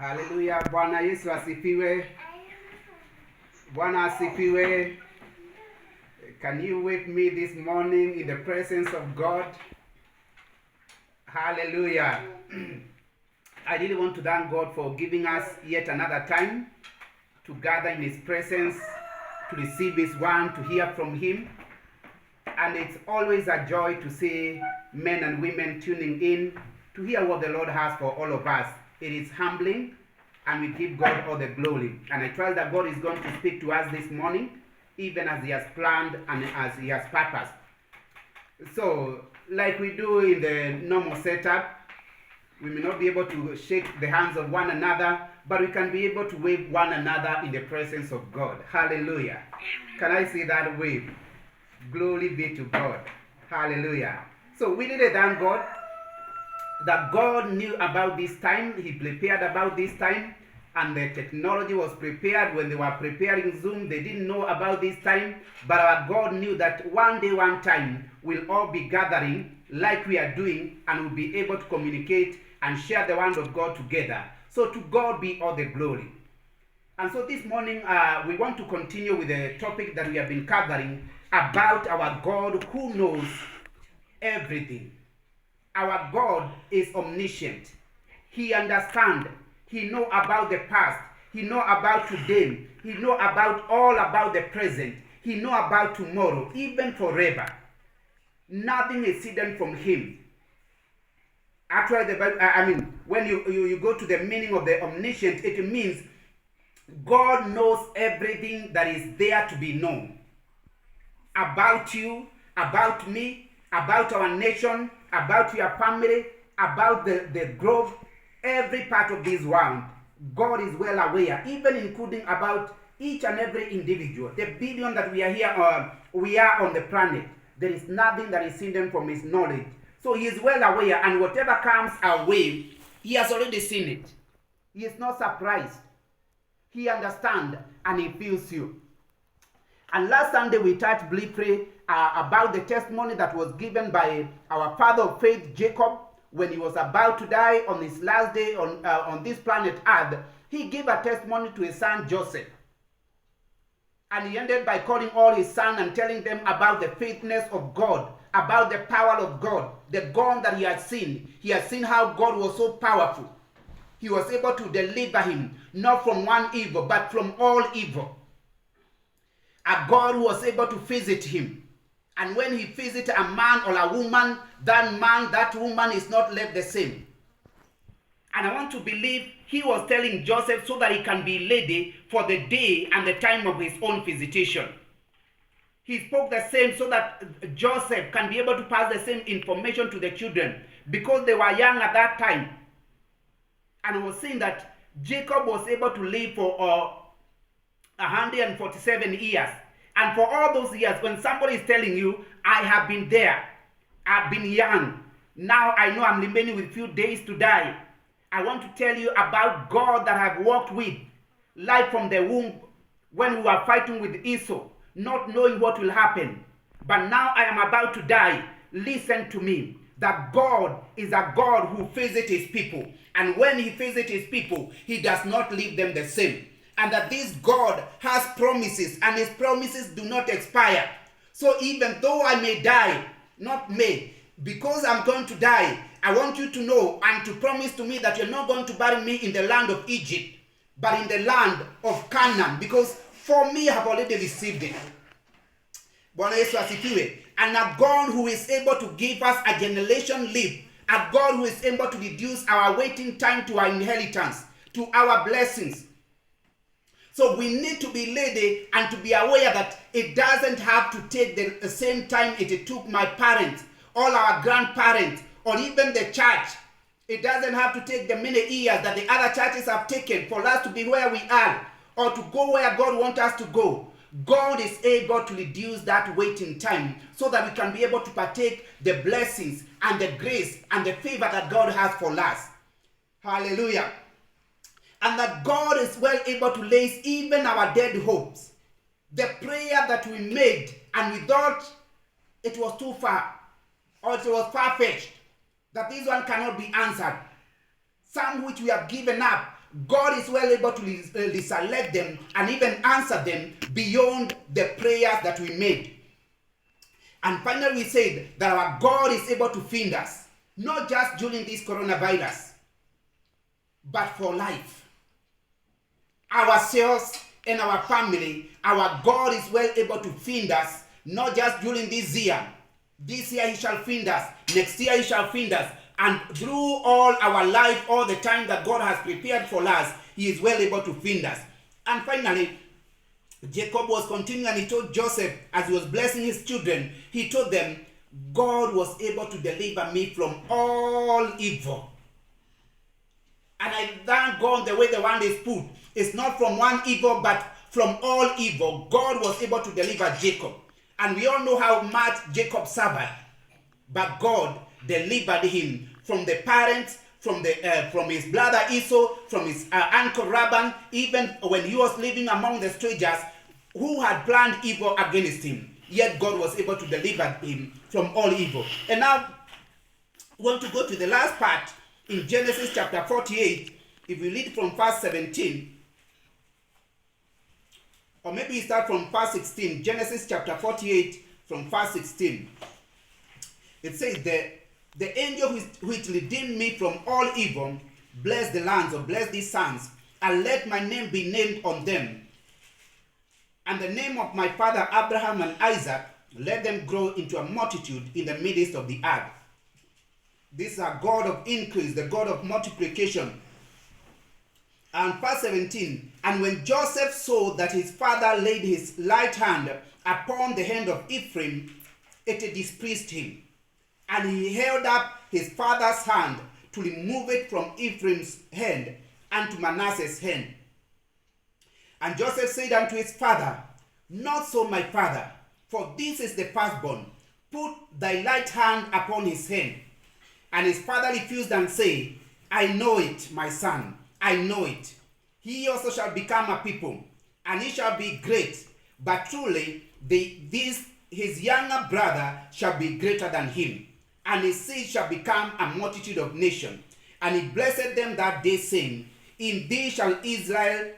Haleluya, Bwana Yesu asifiwe. Bwana asifiwe. Can you with me this morning in the presence of God? Hallelujah. I really want to thank God for giving us yet another time to gather in His presence, to receive His word, to hear from Him. And it's always a joy to see men and women tuning in to hear what the Lord has for all of us. It is humbling, and we give God all the glory. And I trust that God is going to speak to us this morning, even as He has planned and as He has purposed. So, like we do in the normal setup, we may not be able to shake the hands of one another, but we can be able to wave one another in the presence of God. Hallelujah. Can I see that wave? Glory be to God. Hallelujah. So we really thank God that God knew about this time. He prepared about this time, and the technology was prepared. When they were preparing Zoom, they didn't know about this time, but our God knew that one day, one time, we'll all be gathering like we are doing, and we'll be able to communicate and share the word of God together. So to God be all the glory. And so this morning, we want to continue with the topic that we have been covering about our God who knows everything. Our God is omniscient. He understands. He knows about the past. He knows about today. He knows about all about the present. He knows about tomorrow, even forever. Nothing is hidden from Him. Actually, when you go to the meaning of the omniscient, it means God knows everything that is there to be known. About you, about me, about our nation, about your family, about the globe, every part of this world. God is well aware, even including about each and every individual. The billion that we are here, we are on the planet. There is nothing that is hidden from His knowledge. So He is well aware, and whatever comes our way, He has already seen it. He is not surprised. He understands and He feels you. And last Sunday we touched briefly about the testimony that was given by our father of faith, Jacob, when he was about to die on his last day on this planet Earth. He gave a testimony to his son Joseph. And he ended by calling all his sons and telling them about the faithfulness of God, about the power of God, the God that he had seen. He had seen how God was so powerful. He was able to deliver him, not from one evil, but from all evil. A God who was able to visit him. And when He visits a man or a woman, that man, that woman is not left the same. And I want to believe He was telling Joseph so that he can be ready for the day and the time of his own visitation. He spoke the same so that Joseph can be able to pass the same information to the children, because they were young at that time. And I was saying that Jacob was able to live for 147 years. And for all those years, when somebody is telling you, I have been there, I've been young, now I know I'm remaining with few days to die, I want to tell you about God that I've walked with, right from the womb, when we were fighting with Esau, not knowing what will happen. But now I am about to die. Listen to me. That God is a God who visits His people. And when He visits His people, He does not leave them the same. And that this God has promises, and His promises do not expire. So even though I may die, not may, because I'm going to die, I want you to know and to promise to me that you're not going to bury me in the land of Egypt, but in the land of Canaan, because for me I have already received it. Bwana Yesu asifiwe. And a God who is able to give us a generation live, a God who is able to reduce our waiting time to our inheritance, to our blessings. So we need to be ready and to be aware that it doesn't have to take the same time it took my parents, all our grandparents, or even the church. It doesn't have to take the many years that the other churches have taken for us to be where we are, or to go where God wants us to go. God is able to reduce that waiting time so that we can be able to partake the blessings and the grace and the favor that God has for us. Hallelujah. And that God is well able to raise even our dead hopes. The prayer that we made and we thought it was too far, or it was far-fetched, that this one cannot be answered. Some which we have given up, God is well able to select them and even answer them beyond the prayers that we made. And finally, we said that our God is able to feed us, not just during this coronavirus, but for life. Ourselves and our family, our God is well able to feed us, not just during this year. This year he shall feed us. Next year he shall feed us. And through all our life, all the time that God has prepared for us, he is well able to feed us. And finally, Jacob was continuing and he told Joseph, as he was blessing his children, he told them, God was able to deliver me from all evil. And I thank God the way the one is put. It's not from one evil, but from all evil. God was able to deliver Jacob. And we all know how much Jacob suffered. But God delivered him from the parents, from his brother Esau, from his uncle Laban, even when he was living among the strangers who had planned evil against him. Yet God was able to deliver him from all evil. And now, we want to go to the last part in Genesis chapter 48. If we read from verse 17, or maybe we start from verse 16, Genesis chapter 48 from verse 16. It says, the angel which redeemed me from all evil, bless the lands, or bless these sons, and let my name be named on them. And the name of my father Abraham and Isaac, let them grow into a multitude in the midst of the earth. This is a God of increase, the God of multiplication. And verse 17, and when Joseph saw that his father laid his right hand upon the hand of Ephraim, it displeased him. And he held up his father's hand to remove it from Ephraim's hand and to Manasseh's hand. And Joseph said unto his father, not so, my father, for this is the firstborn. Put thy right hand upon his hand. And his father refused and said, I know it, my son, I know it. He also shall become a people, and he shall be great. But truly, his younger brother shall be greater than him, and his seed shall become a multitude of nations. And he blessed them that day, saying, in thee shall Israel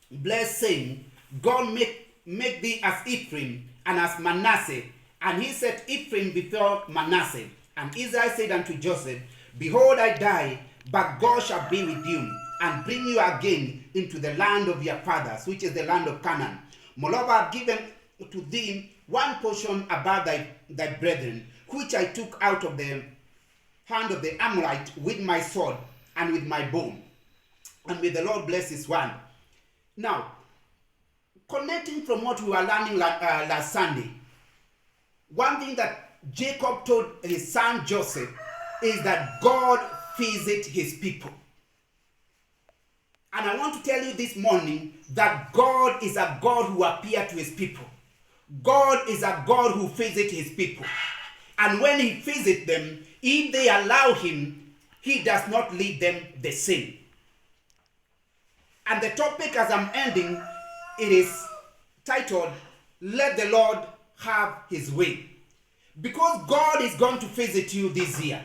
bless, saying, God make thee as Ephraim and as Manasseh. And he set Ephraim before Manasseh. And Israel said unto Joseph, behold, I die, but God shall be with you, and bring you again into the land of your fathers, which is the land of Canaan. Moreover, I have given to thee one portion above thy brethren, which I took out of the hand of the Amorite with my sword and with my bone. And may the Lord bless his one. Now, connecting from what we were learning last Sunday, one thing that Jacob told his son Joseph is that God visits his people. And I want to tell you this morning that God is a God who appears to his people. God is a God who visits his people. And when he visits them, if they allow him, he does not leave them the same. And the topic, as I'm ending, it is titled, Let the Lord Have His Way. Because God is going to visit you this year.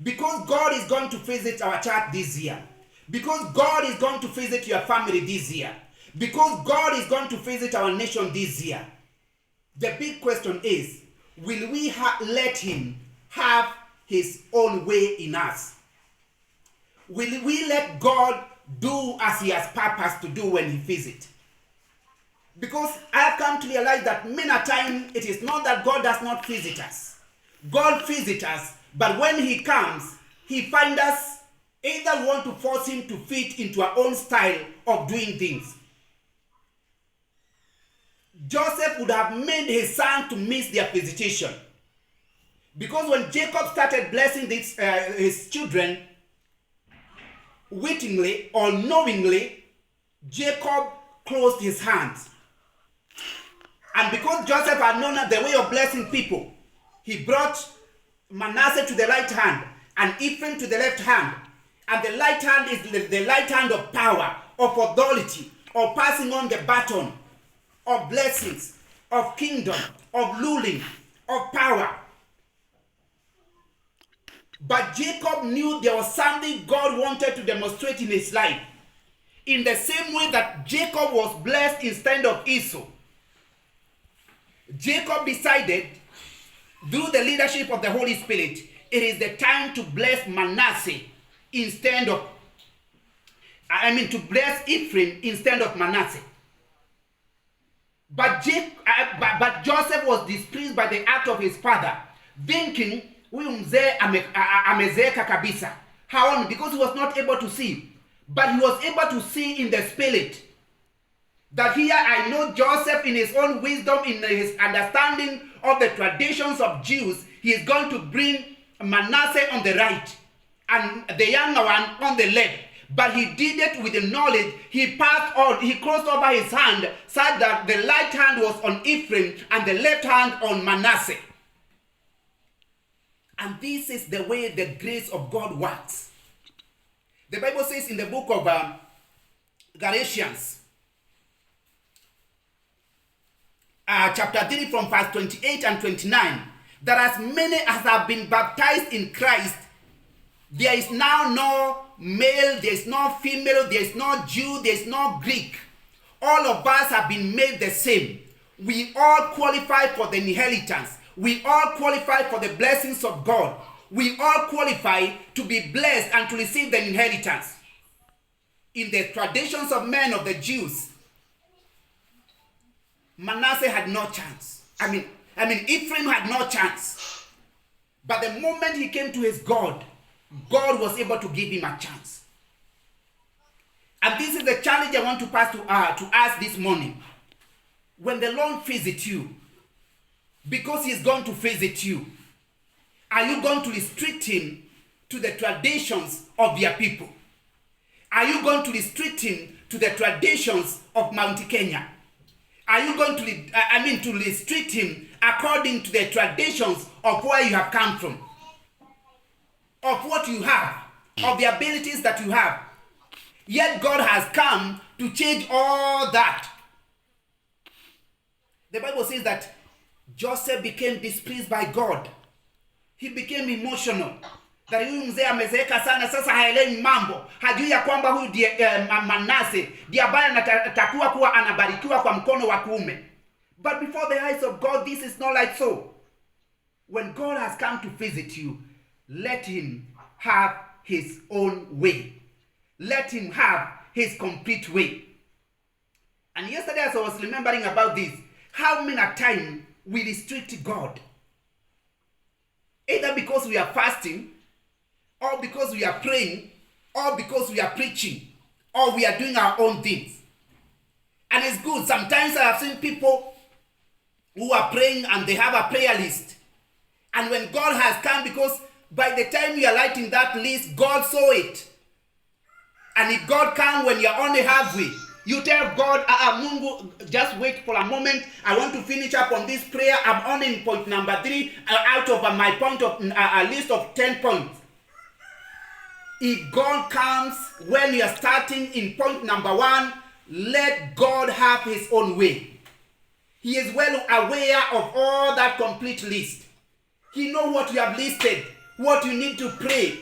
Because God is going to visit our church this year. Because God is going to visit your family this year. Because God is going to visit our nation this year. The big question is, will we let him have his own way in us? Will we let God do as he has purposed to do when he visits? Because I have come to realize that many a time it is not that God does not visit us. God visits us, but when he comes, he finds us either want to force him to fit into our own style of doing things. Joseph would have made his son to miss their visitation. Because when Jacob started blessing his children, wittingly or knowingly, Jacob closed his hands. And because Joseph had known the way of blessing people, he brought Manasseh to the right hand and Ephraim to the left hand. And the right hand is the right hand of power, of authority, of passing on the baton, of blessings, of kingdom, of ruling, of power. But Jacob knew there was something God wanted to demonstrate in his life. In the same way that Jacob was blessed instead of Esau, Jacob decided, through the leadership of the Holy Spirit, it is the time to bless Manasseh instead of, to bless Ephraim instead of Manasseh. But Joseph was displeased by the act of his father, thinking, huyu mzee amezeeka kabisa. How? Because he was not able to see. But he was able to see in the spirit. That here I know Joseph, in his own wisdom, in his understanding of the traditions of Jews, he is going to bring Manasseh on the right and the younger one on the left. But he did it with the knowledge. He passed on, he crossed over his hand, such that the right hand was on Ephraim and the left hand on Manasseh. And this is the way the grace of God works. The Bible says in the book of Galatians, chapter 3 from verse 28 and 29, that as many as have been baptized in Christ, there is now no male, there is no female, there is no Jew, there is no Greek. All of us have been made the same. We all qualify for the inheritance. We all qualify for the blessings of God. We all qualify to be blessed and to receive the inheritance. In the traditions of men of the Jews, Manasseh had no chance. Ephraim had no chance. But the moment he came to his God, God was able to give him a chance. And this is the challenge I want to pass to us this morning. When the Lord visits you, because he is going to visit you, are you going to restrict him to the traditions of their people? Are you going to restrict him to the traditions of Mount Kenya? Are you going to restrict him according to the traditions of where you have come from? Of what you have, of the abilities that you have? Yet God has come to change all that. The Bible says that Joseph became displeased by God. He became emotional. That huyu mzee amezeeka sana, sasa haelewi mambo. Hajui ya kwamba huyu Manasseh ndiye ambaye anatakiwa kuwa anabarikiwa kwa mkono wa kuume. But before the eyes of God, this is not like so. When God has come to visit you, let him have his own way. Let him have his complete way. And yesterday as I was remembering about this, how many times we restrict God? Either because we are fasting, or because we are praying, or because we are preaching, or we are doing our own things. And it's good. Sometimes I have seen people who are praying and they have a prayer list. And when God has come, because by the time you are writing that list, God saw it. And if God comes when you are only halfway, you tell God, Mungu, just wait for a moment. I want to finish up on this prayer. I'm only in point number 3 out of my point of a list of 10 points. If God comes when you are starting in point number 1, let God have his own way. He is well aware of all that complete list. He knows what you have listed, what you need to pray.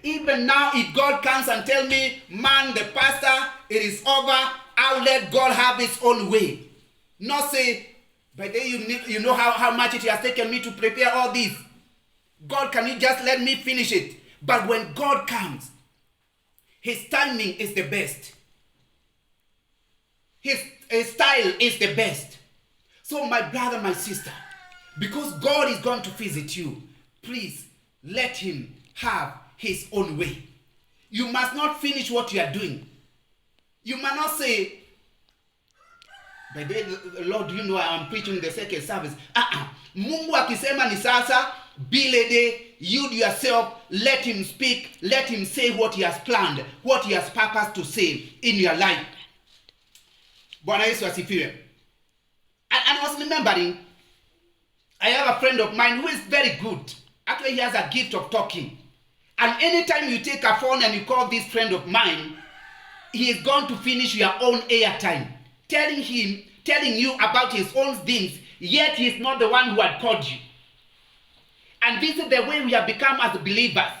Even now, if God comes and tell me, man, the pastor, it is over, I'll let God have his own way. Not say, but then you know how much it has taken me to prepare all this. God, can you just let me finish it? But when God comes, his timing is the best. His style is the best. So my brother, my sister, because God is going to visit you, please let him have his own way. You must not finish what you are doing. You must not say, by the way, Lord, you know I am preaching the second service. Mungu akisema ni sasa, be ready, you yourself, let him speak, let him say what he has planned, what he has purposed to say in your life. Bwana Yesu asifiwe. And I was remembering, I have a friend of mine who is very good. Actually, he has a gift of talking. And anytime you take a phone and you call this friend of mine, he is going to finish your own airtime, telling you about his own things, yet he is not the one who had called you. And this is the way we have become as believers.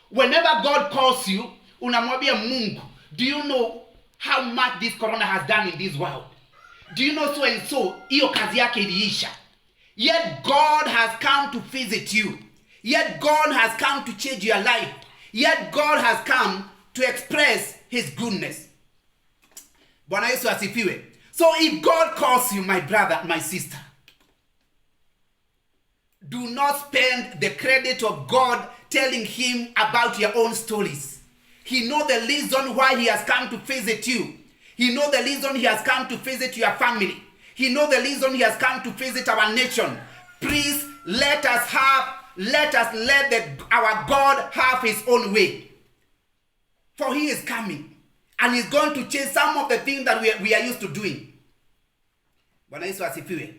Whenever God calls you, unamwambia Mungu, Do you know how much this corona has done in this world? Do you know so and so, hiyo kazi yake iliisha. Yet God has come to visit you. Yet God has come to change your life. Yet God has come to express his goodness. Bwana Yesu asifiwe. So if God calls you, my brother, my sister, do not spend the credit of God telling him about your own stories. He knows the reason why he has come to visit you. He knows the reason he has come to visit your family. He knows the reason he has come to visit our nation. Please let our God have his own way. For he is coming. And he's going to change some of the things that we are used to doing. Bwana Yesu asifiwe.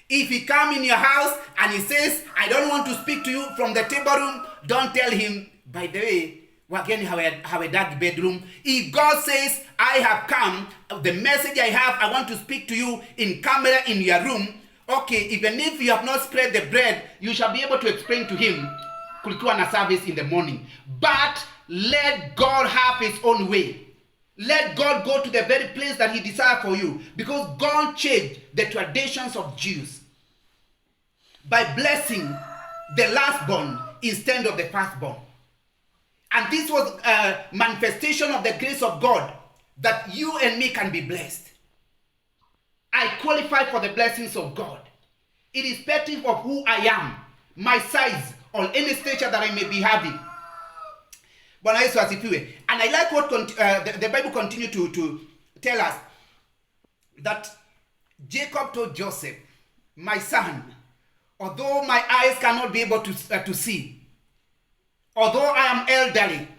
If he comes in your house and he says, I don't want to speak to you from the table room, don't tell him, by the way, wageni have a dark bedroom. If God says, I have come, the message I want to speak to you in camera in your room, okay, even if you have not spread the bread, you shall be able to explain to him, kulikuwa na service in the morning. But let God have his own way. Let God go to the very place that he desires for you. Because God changed the traditions of Jews by blessing the lastborn instead of the firstborn. And this was a manifestation of the grace of God that you and me can be blessed. I qualify for the blessings of God, irrespective of who I am, my size, or any stature that I may be having. Bwana Yesu asifiwe. And I like what the Bible continues to tell us, that Jacob told Joseph, my son, although my eyes cannot be able to see, although I am elderly,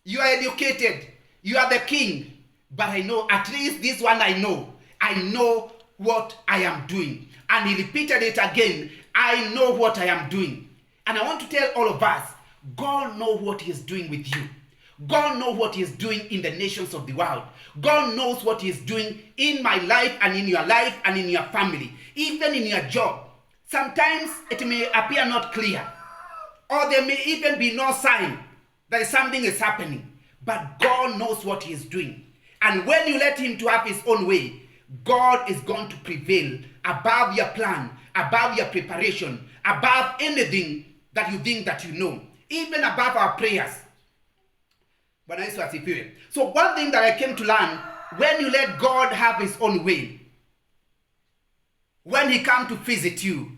you are educated, you are the king, but I know, at least this one I know what I am doing. And he repeated it again, I know what I am doing. And I want to tell all of us, God knows what he is doing with you. God knows what he is doing in the nations of the world. God knows what he is doing in my life and in your life and in your family, even in your job. Sometimes it may appear not clear, or there may even be no sign that something is happening. But God knows what he is doing. And when you let him to have his own way, God is going to prevail above your plan, above your preparation, above anything that you think that you know, even above our prayers. Bwana Yesu asifiwe. So one thing that I came to learn, when you let God have his own way, when he comes to visit you,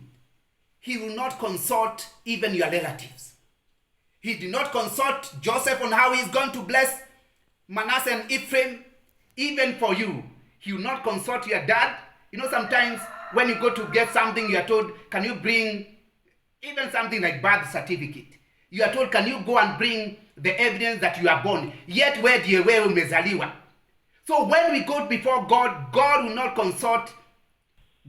he will not consult even your relatives. He did not consult Joseph on how he's going to bless Manasseh and Ephraim. Even for you, he will not consult your dad. You know, sometimes when you go to get something, you are told, can you bring even something like birth certificate? You are told, can you go and bring the evidence that you are born? Yet where do you umezaliwa? So when we go before God, God will not consult.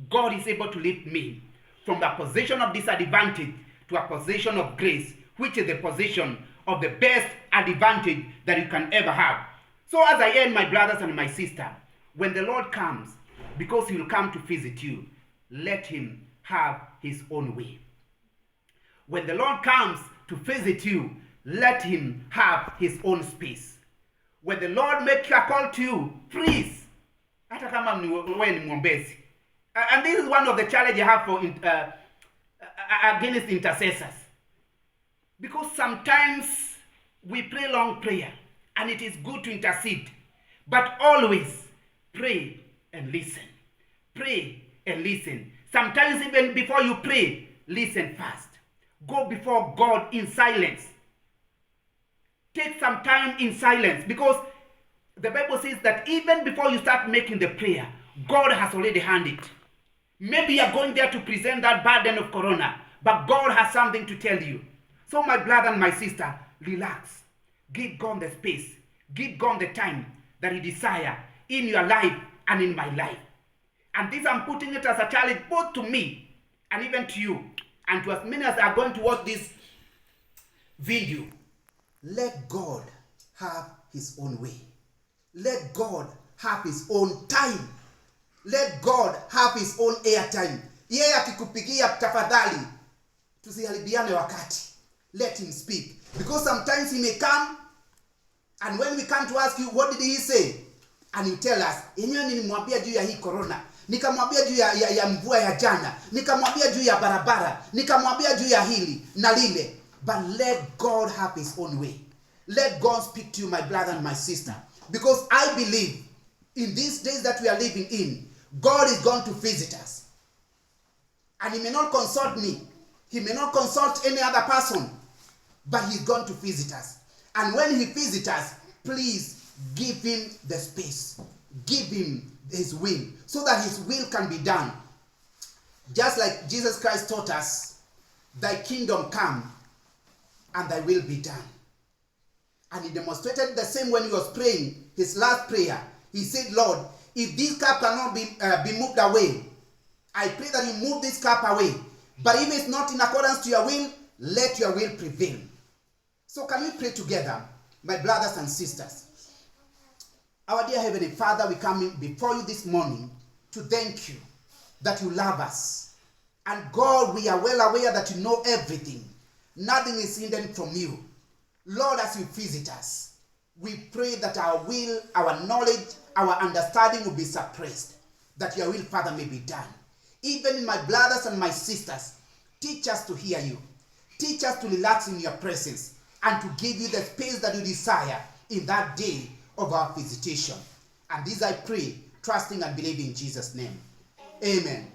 God is able to lift me from the position of disadvantage to a position of grace, which is the position of the best advantage that you can ever have. So as I end, my brothers and my sister, when the Lord comes, because he will come to visit you, let him have his own way. When the Lord comes to visit you, let him have his own space. When the Lord makes a call to you, please, hata kama wewe ni mwombezi. And this is one of the challenges I have for against intercessors. Because sometimes we pray long prayer, and it is good to intercede. But always pray and listen. Pray and listen. Sometimes even before you pray, listen first. Go before God in silence. Take some time in silence, because the Bible says that even before you start making the prayer, God has already handed it. Maybe you're going there to present that burden of corona, but God has something to tell you. So my brother and my sister, relax. Give God the space. Give God the time that he desires in your life and in my life. And this I'm putting it as a challenge both to me and even to you, and to as many as are going to watch this video. Let God have his own way. Let God have his own time. Let God have his own airtime. Yeye akikupigia tafadhali, tusiharibiane wakati. Let him speak. Because sometimes he may come And when we come to ask you, what did he say? And you tell us, yenyewe nilimwambia juu ya hii corona, nikamwambia juu ya mvua ya jana, nikamwambia juu ya barabara, nikamwambia juu ya hili na lile. But let God have his own way. Let God speak to you, my brother and my sister. Because I believe in these days that we are living in, God is going to visit us. And he may not consult me. He may not consult any other person. But he's going to visit us. And when he visits us, please give him the space. Give him his will, so that his will can be done. Just like Jesus Christ taught us, thy kingdom come and thy will be done. And he demonstrated the same when he was praying his last prayer. He said, Lord, if this cup cannot be moved away, I pray that you move this cup away. But if it's not in accordance to your will, let your will prevail. So can we pray together, my brothers and sisters? Our dear Heavenly Father, we come before you this morning to thank you that you love us. And God, we are well aware that you know everything. Nothing is hidden from you. Lord, as you visit us, we pray that our will, our knowledge, our understanding will be suppressed, that your will, Father, may be done. Even in my brothers and my sisters, teach us to hear you. Teach us to relax in your presence and to give you the space that you desire in that day of our visitation. And this I pray, trusting and believing in Jesus' name. Amen.